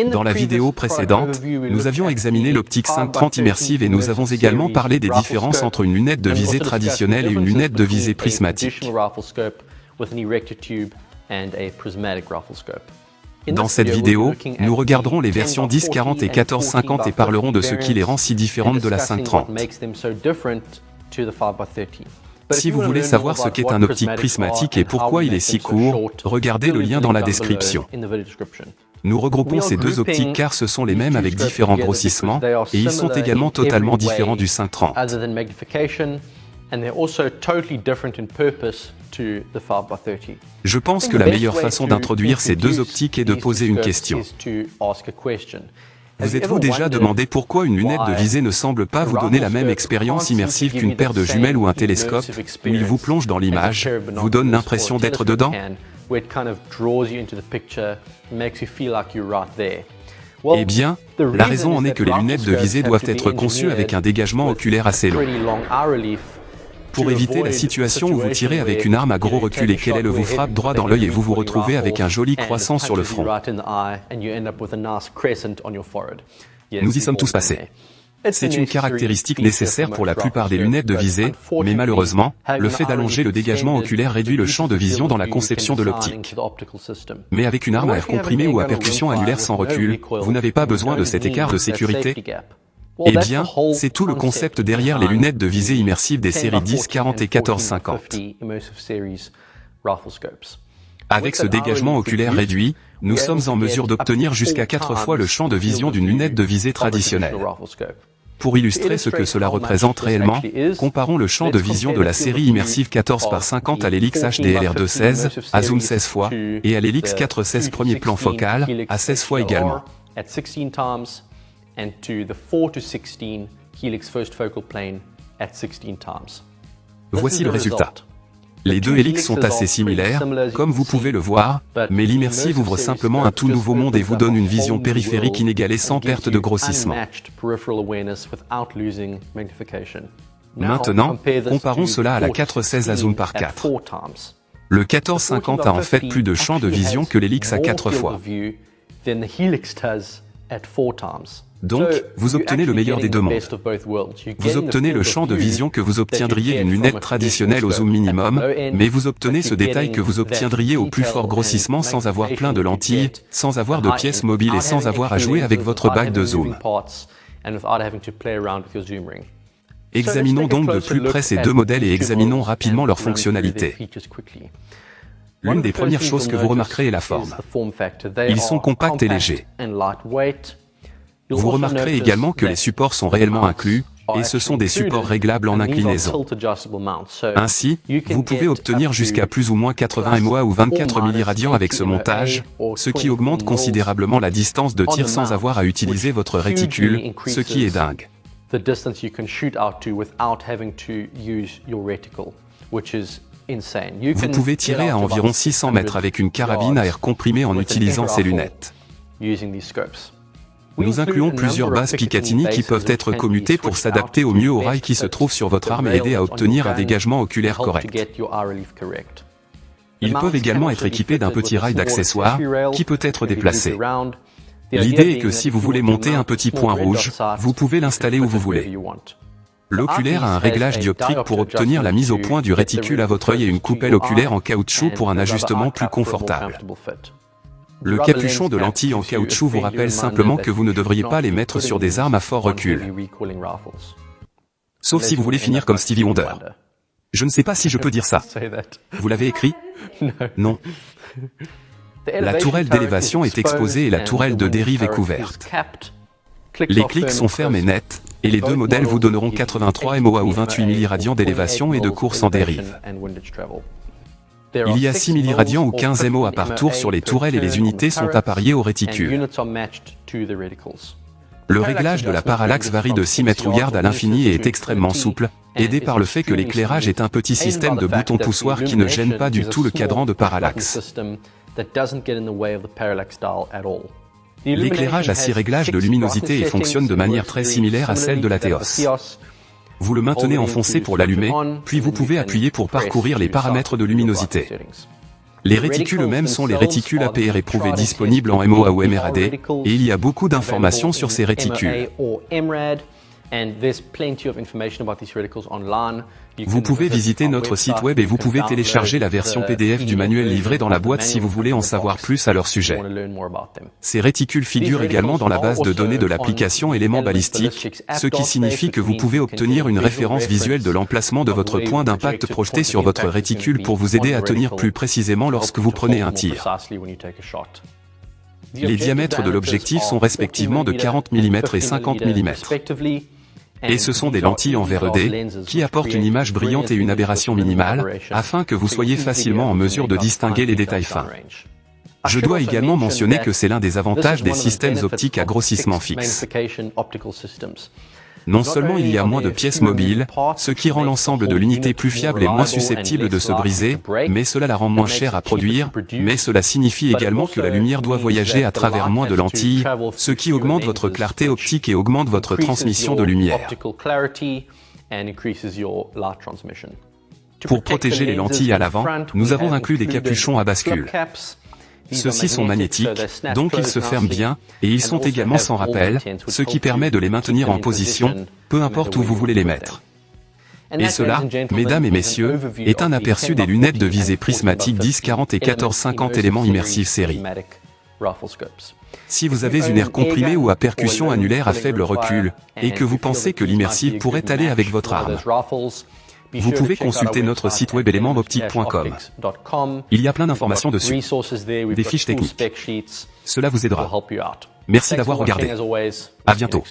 Dans la vidéo précédente, nous avions examiné l'optique 530 immersive et nous avons également parlé des différences entre une lunette de visée traditionnelle et une lunette de visée prismatique. Dans cette vidéo, nous regarderons les versions 1040 et 1450 et parlerons de ce qui les rend si différentes de la 530. Si vous voulez savoir ce qu'est un optique prismatique et pourquoi il est si court, regardez le lien dans la description. Nous regroupons ces deux optiques car ce sont les mêmes avec différents grossissements, et ils sont également totalement différents du 530. Je pense que la meilleure façon d'introduire ces deux optiques est de poser une question. Vous êtes-vous déjà demandé pourquoi une lunette de visée ne semble pas vous donner la même expérience immersive qu'une paire de jumelles ou un télescope, où il vous plonge dans l'image, vous donne l'impression d'être dedans? Eh bien, la raison en est que les lunettes de visée doivent être conçues avec un dégagement oculaire assez long. Pour éviter la situation où vous tirez avec une arme à gros recul et qu'elle vous frappe droit dans l'œil et vous vous retrouvez avec un joli croissant sur le front. Nous y sommes tous passés. C'est une caractéristique nécessaire pour la plupart des lunettes de visée, mais malheureusement, le fait d'allonger le dégagement oculaire réduit le champ de vision dans la conception de l'optique. Mais avec une arme à air comprimé ou à percussion annulaire sans recul, vous n'avez pas besoin de cet écart de sécurité. Eh bien, c'est tout le concept derrière les lunettes de visée immersive des séries 1040 et 1450. Avec ce dégagement oculaire réduit, nous sommes en mesure d'obtenir jusqu'à 4 fois le champ de vision d'une lunette de visée traditionnelle. Pour illustrer ce que cela représente réellement, comparons le champ de vision de la série immersive 14x50 à l'Helix HDLR216, à zoom 16 fois, et à l'Helix 416 premier plan focal, à 16 fois également. And to the 4 to 16 helix first focal plane at 16 times. Voici le résultat. Les deux hélix sont assez similaires, comme vous pouvez le voir, mais l'immersive ouvre simplement un tout nouveau monde et vous donne une vision périphérique inégalée sans perte de grossissement. Maintenant, comparons cela à la 416 à zoom par 4. Le 1450 a en fait plus de champ de vision que l'hélix à 4 fois. Donc, vous obtenez le meilleur des deux mondes. Vous obtenez le champ de vision que vous obtiendriez d'une lunette traditionnelle au zoom minimum, mais vous obtenez ce détail que vous obtiendriez au plus fort grossissement sans avoir plein de lentilles, sans avoir de pièces mobiles et sans avoir à jouer avec votre bague de zoom. Examinons donc de plus près ces deux modèles et examinons rapidement leurs fonctionnalités. L'une des premières choses que vous remarquerez est la forme. Ils sont compacts et légers. Vous remarquerez également que les supports sont réellement inclus, et ce sont des supports réglables en inclinaison. Ainsi, vous pouvez obtenir jusqu'à plus ou moins 80 MOA ou 24 milliradians avec ce montage, ce qui augmente considérablement la distance de tir sans avoir à utiliser votre réticule, ce qui est dingue. Vous pouvez tirer à environ 600 mètres avec une carabine à air comprimé en utilisant ces lunettes. Nous incluons plusieurs bases Picatinny qui peuvent être commutées pour s'adapter au mieux aux rails qui se trouvent sur votre arme et aider à obtenir un dégagement oculaire correct. Ils peuvent également être équipés d'un petit rail d'accessoire, qui peut être déplacé. L'idée est que si vous voulez monter un petit point rouge, vous pouvez l'installer où vous voulez. L'oculaire a un réglage dioptrique pour obtenir la mise au point du réticule à votre œil et une coupelle oculaire en caoutchouc pour un ajustement plus confortable. Le capuchon de lentilles en caoutchouc vous rappelle simplement que vous ne devriez pas les mettre sur des armes à fort recul. Sauf si vous voulez finir comme Stevie Wonder. Je ne sais pas si je peux dire ça. Vous l'avez écrit? Non. La tourelle d'élévation est exposée et la tourelle de dérive est couverte. Les clics sont fermes et nets, et les deux modèles vous donneront 83 MOA ou 28 milliradians d'élévation et de course en dérive. Il y a 6 milliradians ou 15 MOA par tour sur les tourelles et les unités sont appariées au réticule. Le réglage de la parallaxe varie de 6 mètres ou yard à l'infini et est extrêmement souple, aidé par le fait que l'éclairage est un petit système de boutons poussoirs qui ne gêne pas du tout le cadran de parallaxe. L'éclairage a 6 réglages de luminosité et fonctionne de manière très similaire à celle de la Theos. Vous le maintenez enfoncé pour l'allumer, puis vous pouvez appuyer pour parcourir les paramètres de luminosité. Les réticules eux-mêmes sont les réticules APR éprouvés disponibles en MOA ou MRAD, et il y a beaucoup d'informations sur ces réticules. Vous pouvez visiter notre site web et vous pouvez télécharger la version PDF du manuel livré dans la boîte si vous voulez en savoir plus à leur sujet. Ces réticules figurent également dans la base de données de l'application éléments balistiques, ce qui signifie que vous pouvez obtenir une référence visuelle de l'emplacement de votre point d'impact projeté sur votre réticule pour vous aider à tenir plus précisément lorsque vous prenez un tir. Les diamètres de l'objectif sont respectivement de 40 mm et 50 mm. Et ce sont des lentilles en verre ED, qui apportent une image brillante et une aberration minimale, afin que vous soyez facilement en mesure de distinguer les détails fins. Je dois également mentionner que c'est l'un des avantages des systèmes optiques à grossissement fixe. Non seulement il y a moins de pièces mobiles, ce qui rend l'ensemble de l'unité plus fiable et moins susceptible de se briser, mais cela la rend moins chère à produire, mais cela signifie également que la lumière doit voyager à travers moins de lentilles, ce qui augmente votre clarté optique et augmente votre transmission de lumière. Pour protéger les lentilles à l'avant, nous avons inclus des capuchons à bascule. Ceux-ci sont magnétiques, donc ils se ferment bien, et ils sont également sans rappel, ce qui permet de les maintenir en position, peu importe où vous voulez les mettre. Et cela, mesdames et messieurs, est un aperçu des lunettes de visée prismatique 10-40 et 14-50 éléments immersive série. Si vous avez une aire comprimée ou à percussion annulaire à faible recul, et que vous pensez que l'immersive pourrait aller avec votre arme, vous pouvez consulter notre site web élémentsoptiques.com. Il y a plein d'informations dessus, des fiches techniques. Cela vous aidera. Merci d'avoir regardé. À bientôt.